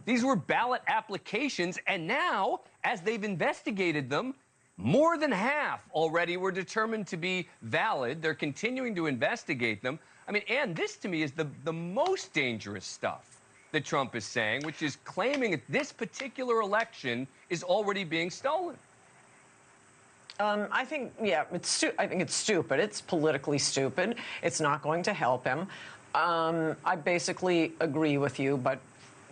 These were ballot applications, and now, as they've investigated them, more than half already were determined to be valid. They're continuing to investigate them. I mean, Ann, this to me is the most dangerous stuff that Trump is saying, which is claiming that this particular election is already being stolen. I think, yeah, I think it's stupid. It's politically stupid. It's not going to help him. I basically agree with you, but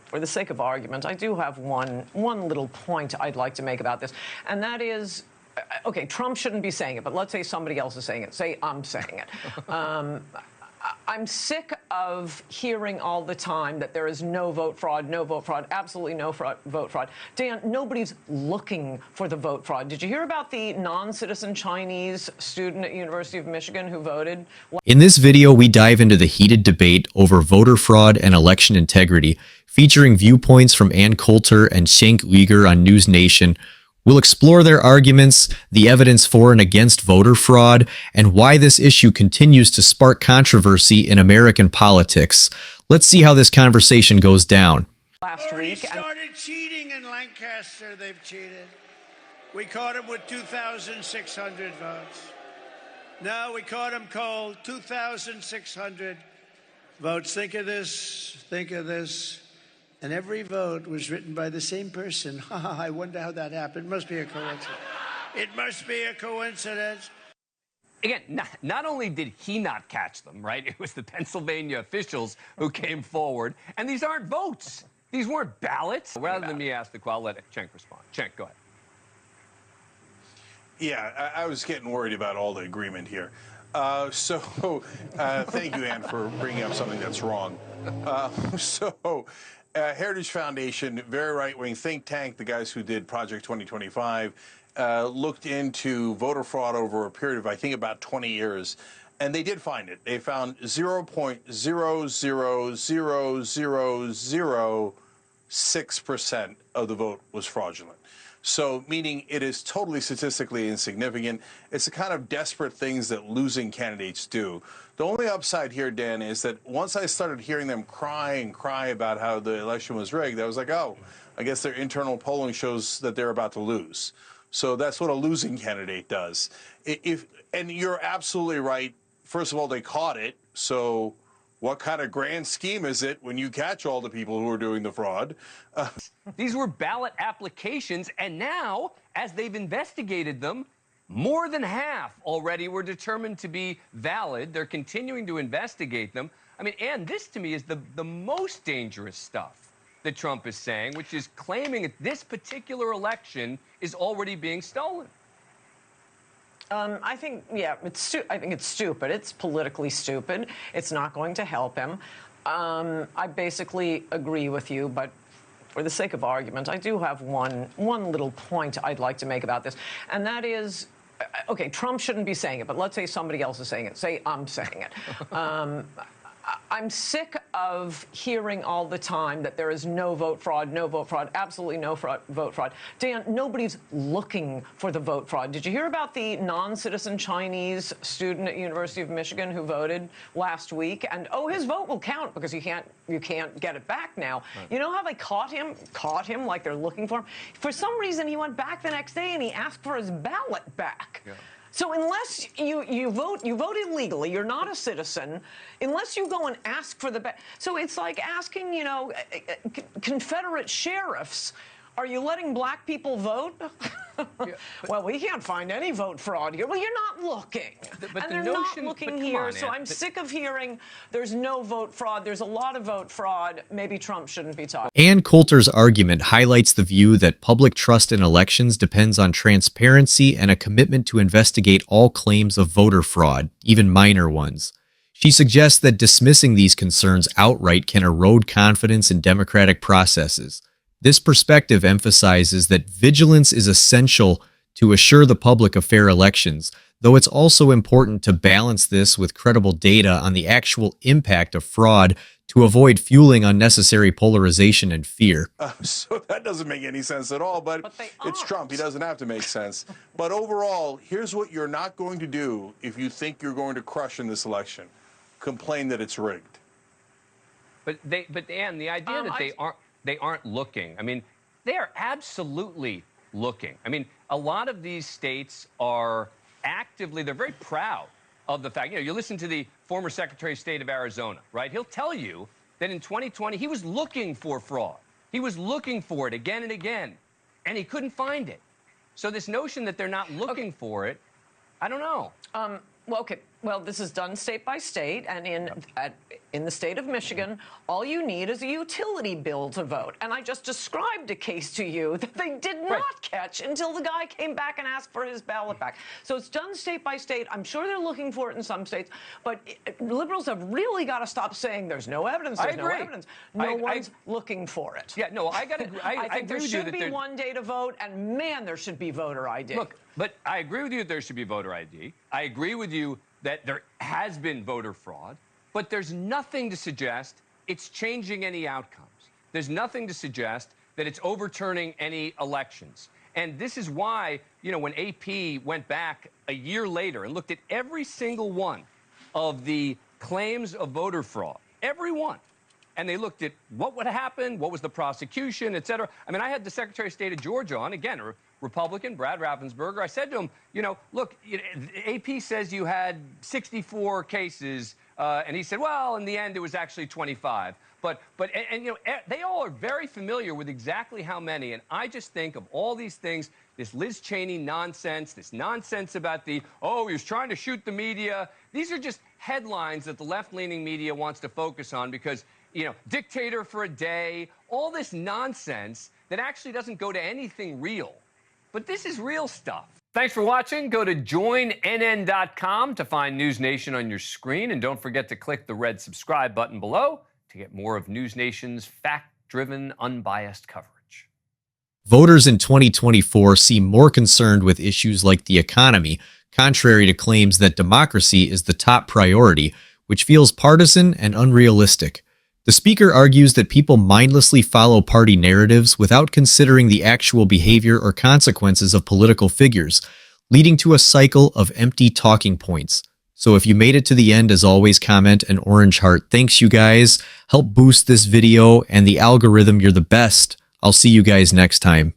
for the sake of argument, I do have one little point I'd like to make about this, and that is, okay, Trump shouldn't be saying it, but let's say somebody else is saying it. Say I'm saying it. I'm sick of hearing all the time that there is no vote fraud, absolutely no vote fraud. Dan, nobody's looking for the vote fraud. Did you hear about the non-citizen Chinese student at University of Michigan who voted? In this video, we dive into the heated debate over voter fraud and election integrity, featuring viewpoints from Ann Coulter and Cenk Uygur on News Nation. We'll explore their arguments, the evidence for and against voter fraud, and why this issue continues to spark controversy in American politics. Let's see how this conversation goes down. Last week, started cheating in Lancaster. They've cheated. We caught them with 2,600 votes. No, we caught them cold. 2,600 votes. Think of this. Think of this. And every vote was written by the same person. I wonder how that happened. It must be a coincidence. It must be a coincidence. Again, not only did he not catch them, right? It was the Pennsylvania officials who came forward. And these aren't votes. These weren't ballots. Rather than me ask the question, I'll let Cenk respond. Cenk, go ahead. Yeah, I was getting worried about all the agreement here. Thank you, Ann, for bringing up something that's wrong. Heritage Foundation, very right-wing think tank, the guys who did Project 2025, looked into voter fraud over a period of, I think, about 20 years, and they did find it. They found 0.00006% of the vote was fraudulent. So, meaning it is totally statistically insignificant. It's the kind of desperate things that losing candidates do. The only upside here, Dan, is that once I started hearing them cry and cry about how the election was rigged, I was like, oh, I guess their internal polling shows that they're about to lose. So that's what a losing candidate does. And you're absolutely right. First of all, they caught it. So what kind of grand scheme is it when you catch all the people who are doing the fraud? These were ballot applications, and now, as they've investigated them, more than half already were determined to be valid. They're continuing to investigate them. I mean, Ann, this to me is the most dangerous stuff that Trump is saying, which is claiming that this particular election is already being stolen. I think, yeah, I think it's stupid. It's politically stupid. It's not going to help him. I basically agree with you, but for the sake of argument, I do have one little point I'd like to make about this, and that is, okay, Trump shouldn't be saying it, but let's say somebody else is saying it. Say I'm saying it. I'm sick of hearing all the time that there is no vote fraud, absolutely no vote fraud. Dan, nobody's looking for the vote fraud. Did you hear about the non-citizen Chinese student at University of Michigan who voted last week? And oh, his vote will count because you can't get it back now. Right. You know how they caught him like they're looking for him? For some reason, he went back the next day and he asked for his ballot back. Yeah. So unless you vote illegally, you're not a citizen, unless you go and ask for the so it's like asking, you know, Confederate sheriffs, are you letting black people vote? Yeah, well, we can't find any vote fraud here. Well, you're not looking. And they're not looking here, so I'm sick of hearing there's no vote fraud. There's a lot of vote fraud. Maybe Trump shouldn't be talking. Ann Coulter's argument highlights the view that public trust in elections depends on transparency and a commitment to investigate all claims of voter fraud, even minor ones. She suggests that dismissing these concerns outright can erode confidence in democratic processes. This perspective emphasizes that vigilance is essential to assure the public of fair elections, though it's also important to balance this with credible data on the actual impact of fraud to avoid fueling unnecessary polarization and fear. So that doesn't make any sense at all, but it's Trump. He doesn't have to make sense. But overall, here's what you're not going to do if you think you're going to crush in this election. Complain that it's rigged. But Ann, the idea that they aren't... they aren't looking. I mean, they are absolutely looking. I mean, a lot of these states are actively, they're very proud of the fact, you know, you listen to the former Secretary of State of Arizona, right? He'll tell you that in 2020, he was looking for fraud. He was looking for it again and again, and he couldn't find it. So this notion that they're not looking for it, I don't know. Well, okay. Well, this is done state by state, and in the state of Michigan, all you need is a utility bill to vote. And I just described a case to you that they did not catch until the guy came back and asked for his ballot back. So it's done state by state. I'm sure they're looking for it in some states, but liberals have really got to stop saying there's no evidence. There's no evidence. No one's looking for it. Yeah, no, I got to. I think there should be one day to vote, and man, there should be voter ID. Look, but I agree with you that there should be voter ID. I agree with you that there has been voter fraud, but there's nothing to suggest it's changing any outcomes. There's nothing to suggest that it's overturning any elections. And this is why, you know, when AP went back a year later and looked at every single one of the claims of voter fraud, every one, and they looked at what would happen, what was the prosecution, et cetera. I mean, I had the Secretary of State of Georgia on, again, a Republican, Brad Raffensperger. I said to him, you know, look, AP says you had 64 cases, and he said, well, in the end, it was actually 25. But you know, they all are very familiar with exactly how many, and I just think of all these things, this Liz Cheney nonsense, this nonsense about the, oh, he was trying to shoot the media. These are just headlines that the left-leaning media wants to focus on because, you know, dictator for a day, all this nonsense that actually doesn't go to anything real. But this is real stuff. Thanks for watching. Go to joinnn.com to find News Nation on your screen. And don't forget to click the red subscribe button below to get more of News Nation's fact-driven, unbiased coverage. Voters in 2024 seem more concerned with issues like the economy, contrary to claims that democracy is the top priority, which feels partisan and unrealistic. The speaker argues that people mindlessly follow party narratives without considering the actual behavior or consequences of political figures, leading to a cycle of empty talking points. So if you made it to the end, as always, comment an orange heart. Thanks, you guys. Help boost this video and the algorithm. You're the best. I'll see you guys next time.